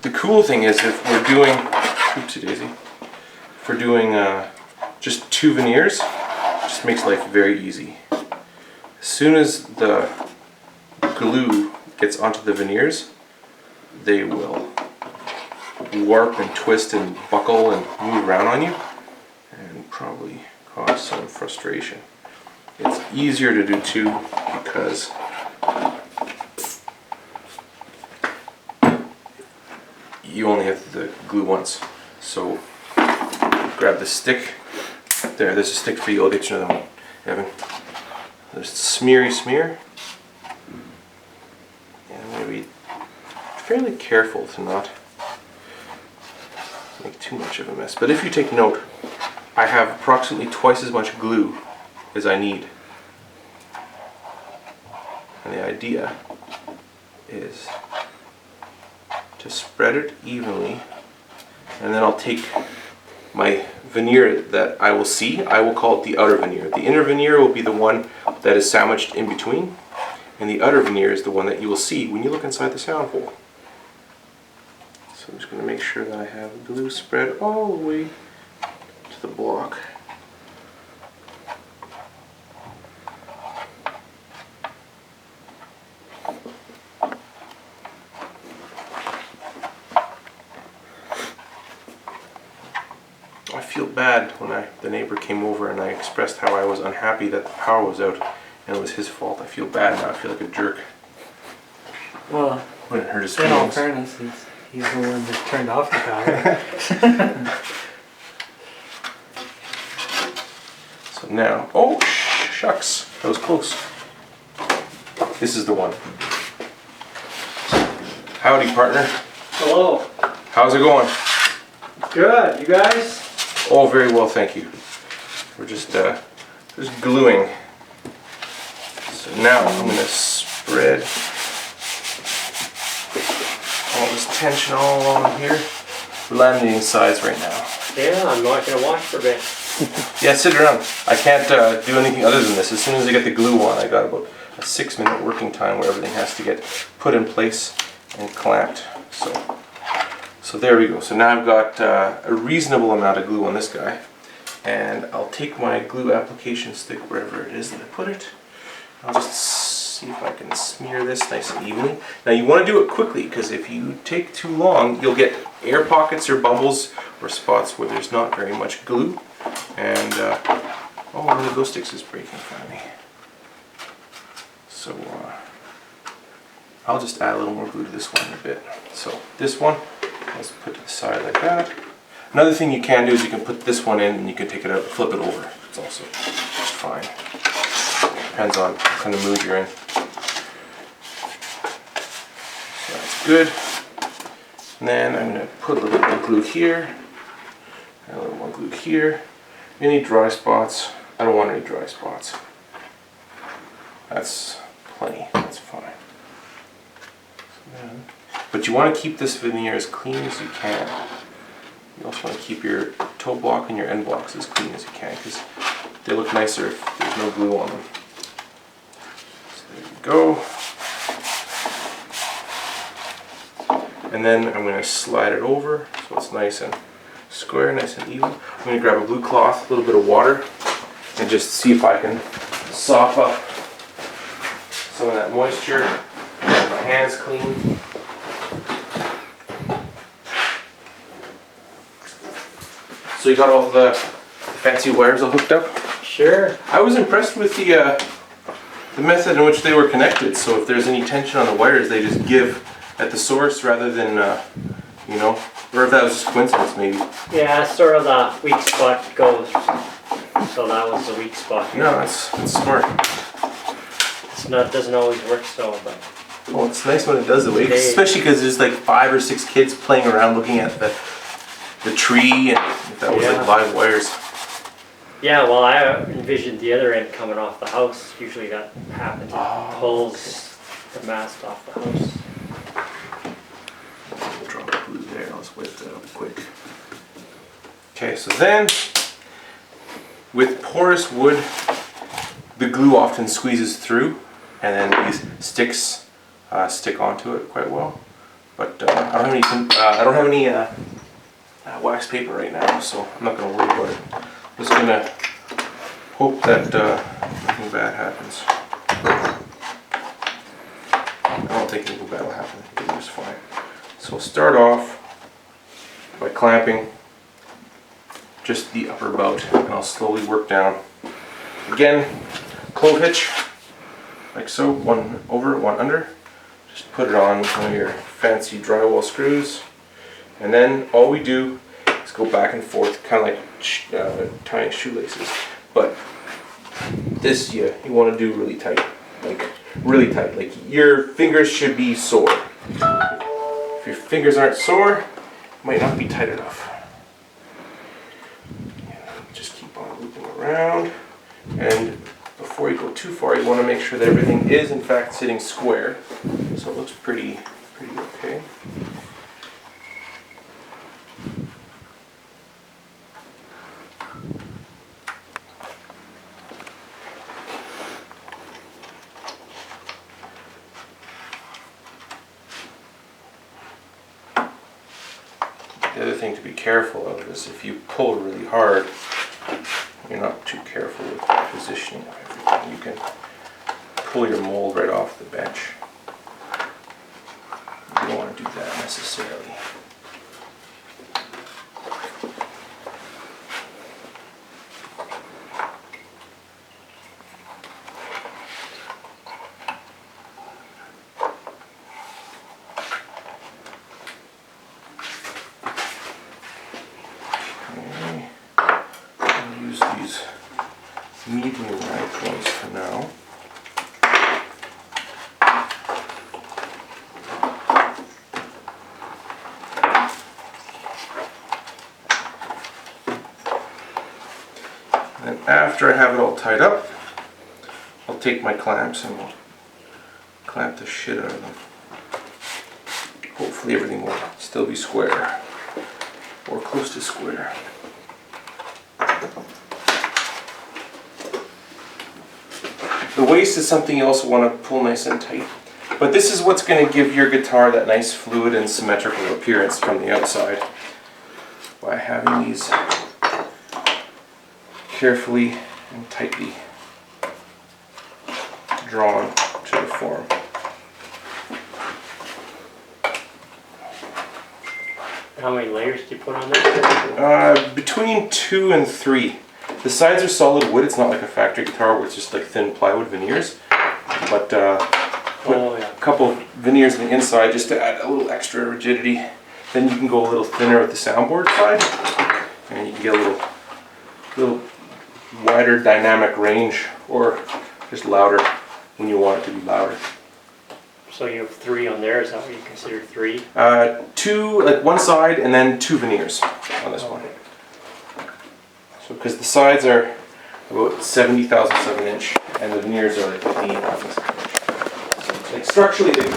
The cool thing is if we're doing, oopsie daisy, if we're doing just 2 veneers, it just makes life very easy. As soon as the glue gets onto the veneers, they will warp and twist and buckle and move around on you and probably cause some frustration. It's easier to do 2 because you only have to glue once. So grab the stick. There's a stick for you. I'll get you another one, Evan. Just smear. And I'm going to be fairly careful to not make too much of a mess. But if you take note, I have approximately twice as much glue as I need. And the idea is to spread it evenly, and then I'll take my veneer that I will see. I will call it the outer veneer. The inner veneer will be the one that is sandwiched in between, and the outer veneer is the one that you will see when you look inside the sound hole. So I'm just going to make sure that I have glue spread all the way to the block. I feel bad when the neighbor came over and I expressed how I was unhappy that the power was out and it was his fault. I feel bad now. I feel like a jerk. Well, wouldn't hurt his in all feelings. fairness, he's the one that turned off the power. So now, oh shucks, that was close. This is the one. Howdy, partner. Hello. How's it going? Good. You guys? Oh, very well, thank you. We're just gluing. So now I'm going to spread all this tension all along here. We're laminating sides right now. Yeah, I'm not gonna watch for a bit. Yeah, sit around. I can't do anything other than this. As soon as I get the glue on, I got about a 6-minute working time where everything has to get put in place and clamped. So there we go. So now I've got a reasonable amount of glue on this guy, and I'll take my glue application stick wherever it is that I put it. I'll just see if I can smear this nice and evenly. Now you want to do it quickly, because if you take too long, you'll get air pockets or bubbles or spots where there's not very much glue. And oh, one of the glow sticks is breaking finally. So I'll just add a little more glue to this one in a bit. So this one, let's put to the side like that. Another thing you can do is you can put this one in and you can take it out and flip it over. It's also just fine. Depends on what kind of mood you're in. So that's good. And then I'm going to put a little bit more glue here. And a little more glue here. Any dry spots? I don't want any dry spots. That's plenty. That's fine. But you want to keep this veneer as clean as you can. You also want to keep your toe block and your end blocks as clean as you can, because they look nicer if there's no glue on them. So there you go. And then I'm going to slide it over so it's nice and square, nice and even. I'm going to grab a blue cloth, a little bit of water, and just see if I can sop up some of that moisture. Get my hands clean. So you got all the fancy wires all hooked up? Sure. I was impressed with the method in which they were connected. So if there's any tension on the wires, they just give at the source rather than, you know, or if that was just coincidence maybe. Yeah, sort of the weak spot goes. So that was the weak spot. No, that's smart. It's not, doesn't always work so, but. Well, it's nice when it does the way, especially because there's like 5 or 6 kids playing around looking at the tree, and if that was like live wires. Yeah, well, I envisioned the other end coming off the house. Usually that happens. It pulls the mast off the house. We'll drop the glue there. Let's wipe that up quick. Okay, so then with porous wood, the glue often squeezes through, and then these sticks stick onto it quite well. But I don't have any wax paper right now, so I'm not going to worry about it. I'm just going to hope that nothing bad happens. I don't think anything bad will happen. It'll be just fine. So we'll start off by clamping just the upper bout, and I'll slowly work down. Again, clove hitch, like so, one over, one under. Just put it on with one of your fancy drywall screws, and then all we do is go back and forth, kind of like tying shoelaces. But this you want to do really tight, like really tight. Like your fingers should be sore. If your fingers aren't sore, it might not be tight enough. Just keep on looping around, and before you go too far, you want to make sure that everything is in fact sitting square, so it looks pretty okay. The other thing to be careful of is if you pull really hard, you're not too careful with the positioning of everything, you can pull your mold right off the bench. You don't want to do that necessarily. These medium knife ones for now. And then after I have it all tied up, I'll take my clamps and we'll clamp the shit out of them. Hopefully everything will still be square, or close to square. The waist is something you also want to pull nice and tight. But this is what's going to give your guitar that nice fluid and symmetrical appearance from the outside, by having these carefully and tightly drawn to the form. How many layers do you put on there? Between 2 and 3. The sides are solid wood. It's not like a factory guitar where it's just like thin plywood veneers. But put a couple veneers on the inside just to add a little extra rigidity. Then you can go a little thinner with the soundboard side, and you can get a little wider dynamic range, or just louder when you want it to be louder. So you have 3 on there. Is that what you consider 3? 2, like one side, and then 2 veneers on this one. So because the sides are about 70 thousandths of an inch, and the veneers are like 15 thousandths of an inch. So like structurally, they